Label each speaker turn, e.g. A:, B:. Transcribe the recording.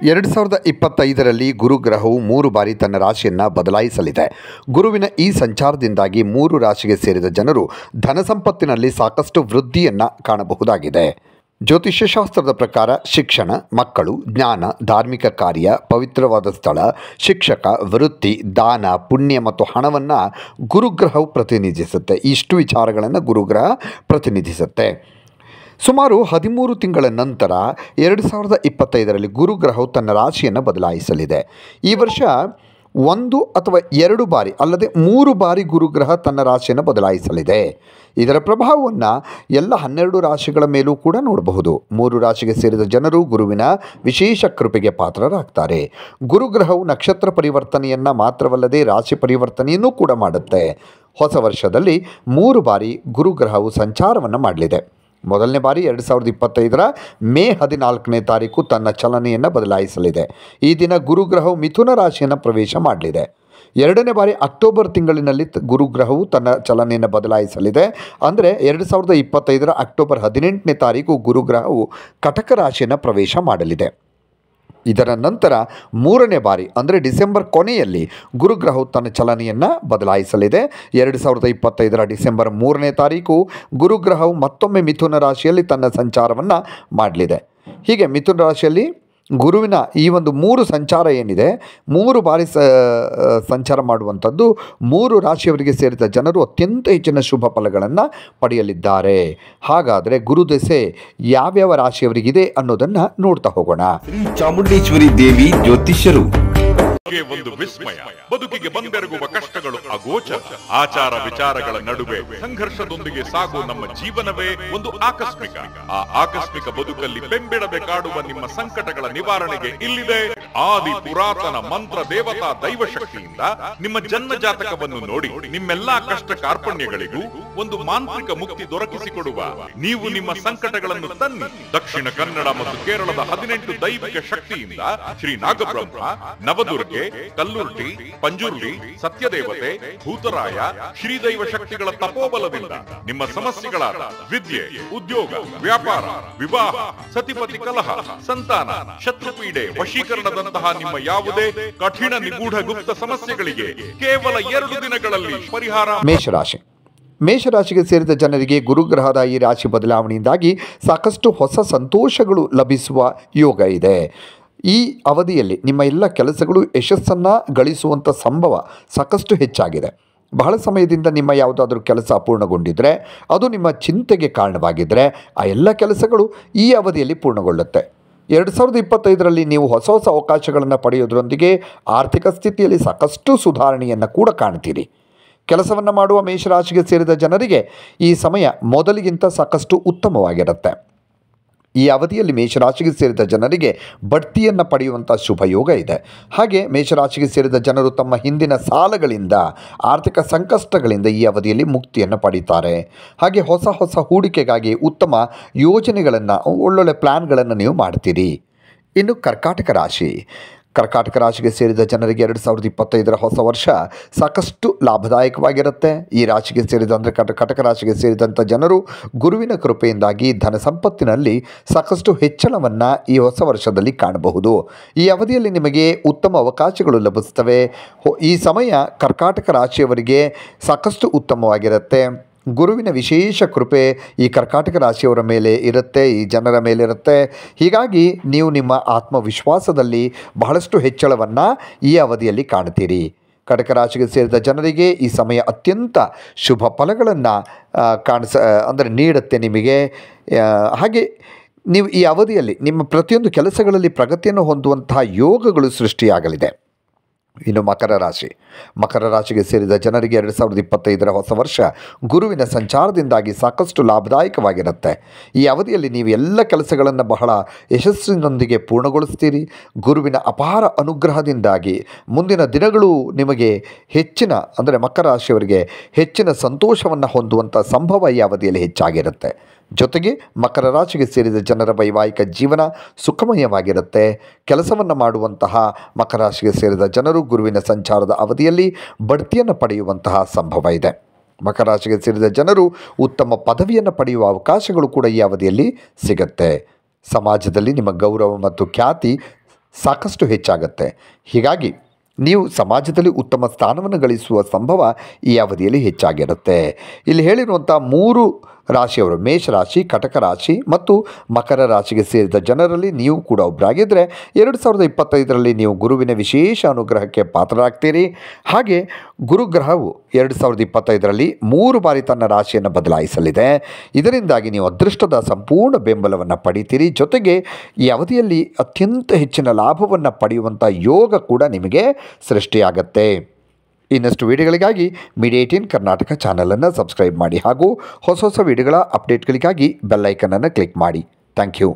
A: 2025ರಲ್ಲಿ ಗುರುಗ್ರಹವು 3 ಬಾರಿ ತನ್ನ ರಾಶಿಯನ್ನು ಬದಲಾಯಿಸಲಿದೆ. ಗುರುವಿನ ಈ ಸಂಚಾರದಿಂದಾಗಿ 3 ರಾಶಿಗೆ ಸೇರಿದ ಜನರು ಧನ ಸಂಪತ್ತಿನಲ್ಲಿ ಸಾಕಷ್ಟು ವೃದ್ಧಿಯನ್ನು ಕಾಣಬಹುದಾಗಿದೆ. ಜ್ಯೋತಿಷ್ಯ ಶಾಸ್ತ್ರದ ಪ್ರಕಾರ ಶಿಕ್ಷಣ, ಮಕ್ಕಳು, ಜ್ಞಾನ, ಧಾರ್ಮಿಕ ಕಾರ್ಯ, ಪವಿತ್ರವಾದ ಸ್ಥಳ, ಶಿಕ್ಷಕ, ವೃತ್ತಿ, ದಾನ, ಪುಣ್ಯ ಮತ್ತು ಹಣವನ್ನು ಗುರುಗ್ರಹವು ಪ್ರತಿನಿಧಿಸುತ್ತೆ. ಇಷ್ಟು ವಿಚಾರಗಳನ್ನು ಗುರುಗ್ರಹ ಪ್ರತಿನಿಧಿಸುತ್ತೆ. ಸುಮಾರು 13 ತಿಂಗಳ ನಂತರ 2025ರಲ್ಲಿ ಗುರುಗ್ರಹವು ತನ್ನ ರಾಶಿಯನ್ನು ಬದಲಾಯಿಸಲಿದೆ. ಈ ವರ್ಷ 1 ಅಥವಾ 2 ಬಾರಿ ಅಲ್ಲದೆ 3 ಬಾರಿ ಗುರುಗ್ರಹ ತನ್ನ ರಾಶಿಯನ್ನು ಬದಲಾಯಿಸಲಿದೆ. ಇದರ ಪ್ರಭಾವವನ್ನು ಎಲ್ಲ 12 ರಾಶಿಗಳ ಮೇಲೂ ಕೂಡ ನೋಡಬಹುದು. 3 ರಾಶಿಗೆ ಸೇರಿದ ಜನರು ಗುರುವಿನ ವಿಶೇಷ ಕೃಪೆಗೆ ಪಾತ್ರರಾಗ್ತಾರೆ. ಗುರುಗ್ರಹವು ನಕ್ಷತ್ರ ಪರಿವರ್ತನೆಯನ್ನು ಮಾತ್ರವಲ್ಲದೆ ರಾಶಿ ಪರಿವರ್ತನೆಯನ್ನು ಕೂಡ ಮಾಡುತ್ತೆ. ಹೊಸ ವರ್ಷದಲ್ಲಿ 3 ಬಾರಿ ಗುರುಗ್ರಹವು ಸಂಚಾರವನ್ನು ಮಾಡಲಿದೆ. ಮೊದಲನೇ ಬಾರಿ 2025ರ ಮೇ 14ನೇ ತಾರೀಕು ತನ್ನ ಚಲನೆಯನ್ನು ಬದಲಾಯಿಸಲಿದೆ. ಈ ದಿನ ಗುರುಗ್ರಹವು ಮಿಥುನ ರಾಶಿಯನ್ನು ಪ್ರವೇಶ ಮಾಡಲಿದೆ. ಎರಡನೇ ಬಾರಿ ಅಕ್ಟೋಬರ್ ತಿಂಗಳಿನಲ್ಲಿ ಗುರುಗ್ರಹವು ತನ್ನ ಚಲನೆಯನ್ನು ಬದಲಾಯಿಸಲಿದೆ. ಅಂದರೆ 2025ರ ಅಕ್ಟೋಬರ್ 18ನೇ ತಾರೀಕು ಗುರುಗ್ರಹವು ಕಟಕ ರಾಶಿಯನ್ನು ಪ್ರವೇಶ ಮಾಡಲಿದೆ. ಇದರ ನಂತರ 3ನೇ ಬಾರಿ ಅಂದರೆ ಡಿಸೆಂಬರ್ ಕೊನೆಯಲ್ಲಿ ಗುರುಗ್ರಹವು ತನ್ನ ಚಲನೆಯನ್ನು ಬದಲಾಯಿಸಲಿದೆ. 2025ರ ಡಿಸೆಂಬರ್ 3ನೇ ತಾರೀಕು ಗುರುಗ್ರಹವು ಮತ್ತೊಮ್ಮೆ ಮಿಥುನ ರಾಶಿಯಲ್ಲಿ ತನ್ನ ಸಂಚಾರವನ್ನು ಮಾಡಲಿದೆ. ಹೀಗೆ ಮಿಥುನ ರಾಶಿಯಲ್ಲಿ ಗುರುವಿನ ಈ ಒಂದು 3 ಸಂಚಾರ ಏನಿದೆ, 3 ಬಾರಿ ಸಂಚಾರ ಮಾಡುವಂಥದ್ದು 3 ರಾಶಿಯವರಿಗೆ ಸೇರಿದ ಜನರು ಅತ್ಯಂತ ಹೆಚ್ಚಿನ ಶುಭ ಫಲಗಳನ್ನು ಪಡೆಯಲಿದ್ದಾರೆ. ಹಾಗಾದರೆ ಗುರುದೆಸೆ ಯಾವ್ಯಾವ ರಾಶಿಯವರಿಗಿದೆ ಅನ್ನೋದನ್ನು ನೋಡ್ತಾ ಹೋಗೋಣ.
B: ಶ್ರೀ ಚಾಮುಂಡೇಶ್ವರಿ ದೇವಿ ಜ್ಯೋತಿಷ್ಯರು
C: ಒಂದು ವಿಸ್ಮಯ. ಬದುಕಿಗೆ ಬಂದೆರಗುವ ಕಷ್ಟಗಳು ಅಗೋಚರ. ಆಚಾರ ವಿಚಾರಗಳ ನಡುವೆ ಸಂಘರ್ಷದೊಂದಿಗೆ ಸಾಗುವ ನಮ್ಮ ಜೀವನವೇ ಒಂದು ಆಕಸ್ಮಿಕ. ಆ ಆಕಸ್ಮಿಕ ಬದುಕಲ್ಲಿ ಬೆಂಬಿಡದೆ ಕಾಡುವ ನಿಮ್ಮ ಸಂಕಟಗಳ ನಿವಾರಣೆಗೆ ಇಲ್ಲಿದೆ ಆದಿ ಪುರಾತನ ಮಂತ್ರ ದೇವತಾ ದೈವ ಶಕ್ತಿಯಿಂದ ನಿಮ್ಮ ಜನ್ಮ ಜಾತಕವನ್ನು ನೋಡಿ ನಿಮ್ಮೆಲ್ಲಾ ಕಷ್ಟ ಕಾರ್ಪಣ್ಯಗಳಿಗೂ ಒಂದು ಮಾಂತ್ರಿಕ ಮುಕ್ತಿ ದೊರಕಿಸಿಕೊಡುವ ನೀವು ನಿಮ್ಮ ಸಂಕಟಗಳನ್ನು ತನ್ನಿ. ದಕ್ಷಿಣ ಕನ್ನಡ ಮತ್ತು ಕೇರಳದ 18 ದೈವಿಕ ಶಕ್ತಿಯಿಂದ ಶ್ರೀ ನಾಗಬ್ರಹ್ಮ, ನವದುರ್ಗೆ, ಕಲ್ಲುರ್ಟಿ, ಪಂಜುರ್ಲಿ, ಸತ್ಯದೇವತೆ, ಭೂತರಾಯ, ಶ್ರೀದೈವ ಶಕ್ತಿಗಳ ತಪೋಬಲದಿಂದ ನಿಮ್ಮ ಸಮಸ್ಯೆಗಳಾದ ವಿದ್ಯೆ, ಉದ್ಯೋಗ, ವ್ಯಾಪಾರ, ವಿವಾಹ, ಸತಿಪತಿ ಕಲಹ, ಸಂತಾನ, ಶತ್ರುಪೀಡೆ, ವಶೀಕರಣದಂತಹ ನಿಮ್ಮ ಯಾವುದೇ ಕಠಿಣ ನಿಗೂಢ ಗುಪ್ತ ಸಮಸ್ಯೆಗಳಿಗೆ ಕೇವಲ 2 ದಿನಗಳಲ್ಲಿ ಪರಿಹಾರ.
A: ಮೇಷರಾಶಿಗೆ ಸೇರಿದ ಜನರಿಗೆ ಗುರುಗ್ರಹದ ಈ ರಾಶಿ ಬದಲಾವಣೆಯಿಂದಾಗಿ ಸಾಕಷ್ಟು ಹೊಸ ಸಂತೋಷಗಳು ಲಭಿಸುವ ಯೋಗ ಇದೆ. ಈ ಅವಧಿಯಲ್ಲಿ ನಿಮ್ಮ ಎಲ್ಲ ಕೆಲಸಗಳು ಯಶಸ್ಸನ್ನು ಗಳಿಸುವಂಥ ಸಂಭವ ಸಾಕಷ್ಟು ಹೆಚ್ಚಾಗಿದೆ. ಬಹಳ ಸಮಯದಿಂದ ನಿಮ್ಮ ಯಾವುದಾದ್ರೂ ಕೆಲಸ ಅಪೂರ್ಣಗೊಂಡಿದ್ದರೆ, ಅದು ನಿಮ್ಮ ಚಿಂತೆಗೆ ಕಾರಣವಾಗಿದ್ದರೆ ಆ ಎಲ್ಲ ಕೆಲಸಗಳು ಈ ಅವಧಿಯಲ್ಲಿ ಪೂರ್ಣಗೊಳ್ಳುತ್ತೆ. 2025ರಲ್ಲಿ ನೀವು ಹೊಸ ಹೊಸ ಅವಕಾಶಗಳನ್ನು ಪಡೆಯೋದ್ರೊಂದಿಗೆ ಆರ್ಥಿಕ ಸ್ಥಿತಿಯಲ್ಲಿ ಸಾಕಷ್ಟು ಸುಧಾರಣೆಯನ್ನು ಕೂಡ ಕಾಣ್ತೀರಿ. ಕೆಲಸವನ್ನು ಮಾಡುವ ಮೇಷರಾಶಿಗೆ ಸೇರಿದ ಜನರಿಗೆ ಈ ಸಮಯ ಮೊದಲಿಗಿಂತ ಸಾಕಷ್ಟು ಉತ್ತಮವಾಗಿರುತ್ತೆ. ಈ ಅವಧಿಯಲ್ಲಿ ಮೇಷರಾಶಿಗೆ ಸೇರಿದ ಜನರಿಗೆ ಬಡ್ತಿಯನ್ನು ಪಡೆಯುವಂಥ ಶುಭ ಯೋಗ ಇದೆ. ಹಾಗೆ ಮೇಷರಾಶಿಗೆ ಸೇರಿದ ಜನರು ತಮ್ಮ ಹಿಂದಿನ ಸಾಲಗಳಿಂದ, ಆರ್ಥಿಕ ಸಂಕಷ್ಟಗಳಿಂದ ಈ ಅವಧಿಯಲ್ಲಿ ಮುಕ್ತಿಯನ್ನು ಪಡೀತಾರೆ. ಹಾಗೆ ಹೊಸ ಹೊಸ ಹೂಡಿಕೆಗಾಗಿ ಉತ್ತಮ ಯೋಜನೆಗಳನ್ನು, ಒಳ್ಳೊಳ್ಳೆ ಪ್ಲ್ಯಾನ್ಗಳನ್ನು ನೀವು ಮಾಡ್ತೀರಿ. ಇನ್ನು ಕರ್ಕಾಟಕ ರಾಶಿಗೆ ಸೇರಿದ ಜನರಿಗೆ 2025ರ ಹೊಸ ವರ್ಷ ಸಾಕಷ್ಟು ಲಾಭದಾಯಕವಾಗಿರುತ್ತೆ. ಈ ರಾಶಿಗೆ ಸೇರಿದ ಅಂದರೆ ಕಟಕ ರಾಶಿಗೆ ಸೇರಿದಂಥ ಜನರು ಗುರುವಿನ ಕೃಪೆಯಿಂದಾಗಿ ಧನ ಸಂಪತ್ತಿನಲ್ಲಿ ಸಾಕಷ್ಟು ಹೆಚ್ಚಳವನ್ನು ಈ ಹೊಸ ವರ್ಷದಲ್ಲಿ ಕಾಣಬಹುದು. ಈ ಅವಧಿಯಲ್ಲಿ ನಿಮಗೆ ಉತ್ತಮ ಅವಕಾಶಗಳು ಲಭಿಸ್ತವೆ. ಈ ಸಮಯ ಕರ್ಕಾಟಕ ರಾಶಿಯವರಿಗೆ ಸಾಕಷ್ಟು ಉತ್ತಮವಾಗಿರುತ್ತೆ. ಗುರುವಿನ ವಿಶೇಷ ಕೃಪೆ ಈ ಕರ್ಕಾಟಕ ರಾಶಿಯವರ ಮೇಲೆ ಇರುತ್ತೆ, ಈ ಜನರ ಮೇಲಿರುತ್ತೆ. ಹೀಗಾಗಿ ನೀವು ನಿಮ್ಮ ಆತ್ಮವಿಶ್ವಾಸದಲ್ಲಿ ಬಹಳಷ್ಟು ಹೆಚ್ಚಳವನ್ನು ಈ ಅವಧಿಯಲ್ಲಿ ಕಾಣ್ತೀರಿ. ಕಟಕ ರಾಶಿಗೆ ಸೇರಿದ ಜನರಿಗೆ ಈ ಸಮಯ ಅತ್ಯಂತ ಶುಭ ಫಲಗಳನ್ನು ನೀಡುತ್ತೆ ನಿಮಗೆ. ಹಾಗೆ ನೀವು ಈ ಅವಧಿಯಲ್ಲಿ ನಿಮ್ಮ ಪ್ರತಿಯೊಂದು ಕೆಲಸಗಳಲ್ಲಿ ಪ್ರಗತಿಯನ್ನು ಹೊಂದುವಂತಹ ಯೋಗಗಳು ಸೃಷ್ಟಿಯಾಗಲಿದೆ. ಇನ್ನು ಮಕರ ರಾಶಿಗೆ ಸೇರಿದ ಜನರಿಗೆ 2025ರ ಹೊಸ ವರ್ಷ ಗುರುವಿನ ಸಂಚಾರದಿಂದಾಗಿ ಸಾಕಷ್ಟು ಲಾಭದಾಯಕವಾಗಿರುತ್ತೆ. ಈ ಅವಧಿಯಲ್ಲಿ ನೀವು ಎಲ್ಲ ಕೆಲಸಗಳನ್ನು ಬಹಳ ಯಶಸ್ಸಿನೊಂದಿಗೆ ಪೂರ್ಣಗೊಳಿಸ್ತೀರಿ. ಗುರುವಿನ ಅಪಾರ ಅನುಗ್ರಹದಿಂದಾಗಿ ಮುಂದಿನ ದಿನಗಳು ನಿಮಗೆ ಮಕರ ರಾಶಿಯವರಿಗೆ ಹೆಚ್ಚಿನ ಸಂತೋಷವನ್ನು ಹೊಂದುವಂಥ ಸಂಭವ ಈ ಅವಧಿಯಲ್ಲಿ ಹೆಚ್ಚಾಗಿರುತ್ತೆ. ಜೊತೆಗೆ ಮಕರ ರಾಶಿಗೆ ಸೇರಿದ ಜನರ ವೈವಾಹಿಕ ಜೀವನ ಸುಖಮಯವಾಗಿರುತ್ತೆ. ಕೆಲಸವನ್ನು ಮಾಡುವಂತಹ ಮಕರ ರಾಶಿಗೆ ಸೇರಿದ ಜನರು ಗುರುವಿನ ಸಂಚಾರದ ಅವಧಿಯಲ್ಲಿ ಬಡ್ತಿಯನ್ನು ಪಡೆಯುವಂತಹ ಸಂಭವ ಇದೆ. ಮಕರ ರಾಶಿಗೆ ಸೇರಿದ ಜನರು ಉತ್ತಮ ಪದವಿಯನ್ನು ಪಡೆಯುವ ಅವಕಾಶಗಳು ಕೂಡ ಈ ಅವಧಿಯಲ್ಲಿ ಸಿಗುತ್ತೆ. ಸಮಾಜದಲ್ಲಿ ನಿಮ್ಮ ಗೌರವ ಮತ್ತು ಖ್ಯಾತಿ ಸಾಕಷ್ಟು ಹೆಚ್ಚಾಗುತ್ತೆ. ಹೀಗಾಗಿ ನೀವು ಸಮಾಜದಲ್ಲಿ ಉತ್ತಮ ಸ್ಥಾನವನ್ನು ಗಳಿಸುವ ಸಂಭವ ಈ ಅವಧಿಯಲ್ಲಿ ಹೆಚ್ಚಾಗಿರುತ್ತೆ. ಇಲ್ಲಿ ಹೇಳಿರುವಂಥ 3 ರಾಶಿಯವರು ಮೇಷರಾಶಿ, ಕಟಕ ರಾಶಿ ಮತ್ತು ಮಕರ ರಾಶಿಗೆ ಸೇರಿದ ಜನರಲ್ಲಿ ನೀವು ಕೂಡ ಒಬ್ಬರಾಗಿದ್ದರೆ 2025ರಲ್ಲಿ ನೀವು ಗುರುವಿನ ವಿಶೇಷ ಅನುಗ್ರಹಕ್ಕೆ ಪಾತ್ರರಾಗ್ತೀರಿ. ಹಾಗೆ ಗುರುಗ್ರಹವು 2025ರಲ್ಲಿ 3 ಬಾರಿ ತನ್ನ ರಾಶಿಯನ್ನು ಬದಲಾಯಿಸಲಿದೆ. ಇದರಿಂದಾಗಿ ನೀವು ಅದೃಷ್ಟದ ಸಂಪೂರ್ಣ ಬೆಂಬಲವನ್ನು ಪಡಿತೀರಿ. ಜೊತೆಗೆ ಈ ಅವಧಿಯಲ್ಲಿ ಅತ್ಯಂತ ಹೆಚ್ಚಿನ ಲಾಭವನ್ನು ಪಡೆಯುವಂಥ ಯೋಗ ಕೂಡ ನಿಮಗೆ ಸೃಷ್ಟಿಯಾಗತ್ತೆ. ಇನ್ನಷ್ಟು ವಿಡಿಯೋಗಳಿಗಾಗಿ ಮೀಡಿಯಾ 18 ಕರ್ನಾಟಕ ಚಾನಲನ್ನು ಸಬ್ಸ್ಕ್ರೈಬ್ ಮಾಡಿ ಹಾಗೂ ಹೊಸ ವಿಡಿಯೋಗಳ ಅಪ್ಡೇಟ್ಗಳಿಗಾಗಿ ಬೆಲ್ ಐಕನನ್ನು ಕ್ಲಿಕ್ ಮಾಡಿ. Thank you.